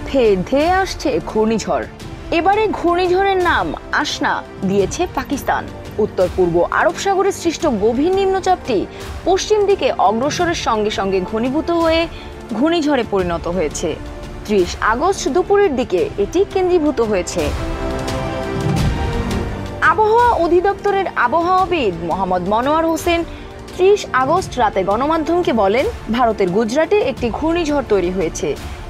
ফের ধেয়ে আসছে ঘূর্ণিঝড়। এবারে ঘূর্ণিঝড়ের নাম আসনা দিয়েছে পাকিস্তান। উত্তর পূর্ব আরব সাগরে সৃষ্ট গভীর নিম্নচাপটি পশ্চিম দিকে অগ্রসরের সঙ্গে সঙ্গে ঘনীভূত হয়ে ঘূর্ণিঝড়ে পরিণত হয়েছে। 30 আগস্ট দুপুরের দিকে এটি কেন্দ্রীভূত হয়েছে। আবহাওয়া অধিদপ্তরের আবহাওয়াবিদ মোহাম্মদ মনোয়ার হোসেন 30 আগস্ট রাতে গণমাধ্যমকে বলেন, ভারতের গুজরাটে একটি ঘূর্ণিঝড় তৈরি হয়েছে।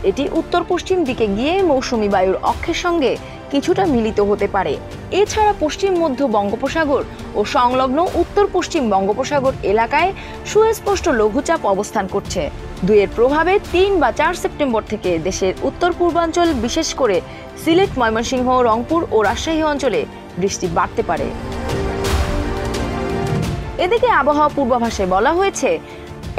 এটি উত্তর পশ্চিম দিকে গিয়ে মৌসুমী বায়ুর অক্ষের সঙ্গে কিছুটা মিলিত হতে পারে। এছাড়া পশ্চিম মধ্য বঙ্গোপসাগর ও সংলগ্ন উত্তর পশ্চিম বঙ্গোপসাগর এলাকায় সুস্পষ্ট লঘুচাপ অবস্থান করছে। দুইয়ের প্রভাবে 3 বা 4 সেপ্টেম্বর থেকে দেশের উত্তর পূর্বাঞ্চল, বিশেষ করে সিলেট, ময়মনসিংহ, রংপুর ও রাজশাহী অঞ্চলে বৃষ্টি বাড়তে পারে। এদিকে আবহাওয়া পূর্বাভাসে বলা হয়েছে,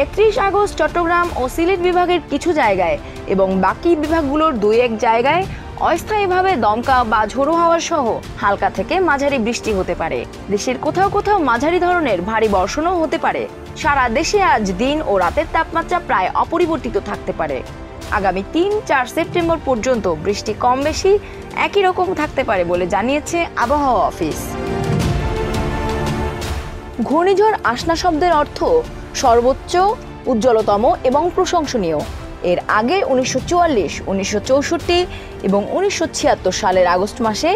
31 আগস্ট চট্টগ্রাম ও সিলেট বিভাগের কিছু জায়গায় এবং বাকি বিভাগগুলোর 2-1 জায়গায় অস্থায়ীভাবে দমকা বা ঝোড়ো হাওয়া সহ হালকা থেকে মাঝারি বৃষ্টি হতে পারে। দেশের কোথাও কোথাও মাঝারি ধরনের ভারী বর্ষণও হতে পারে। সারা দেশে আজ দিন ও রাতের তাপমাত্রা প্রায় অপরিবর্তিত থাকতে পারে। আগামী 3-4 সেপ্টেম্বর পর্যন্ত বৃষ্টি কম বেশি একই রকম থাকতে পারে বলে জানিয়েছে আবহাওয়া অফিস। ঘূর্ণিঝড় আসনা শব্দের অর্থ সর্বোচ্চ, উজ্জ্বলতম এবং প্রশংসনীয়। এর আগে 1944, 1964 এবং 1976 সালের আগস্ট মাসে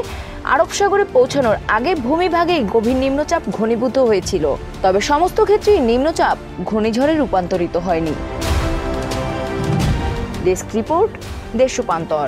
আরব সাগরে পৌঁছানোর আগে ভূমিভাগেই গভীর নিম্নচাপ ঘনীভূত হয়েছিল। তবে সমস্ত ক্ষেত্রেই নিম্নচাপ ঘূর্ণিঝড়ে রূপান্তরিত হয়নি। ডেস্ক রিপোর্ট, দেশ রূপান্তর।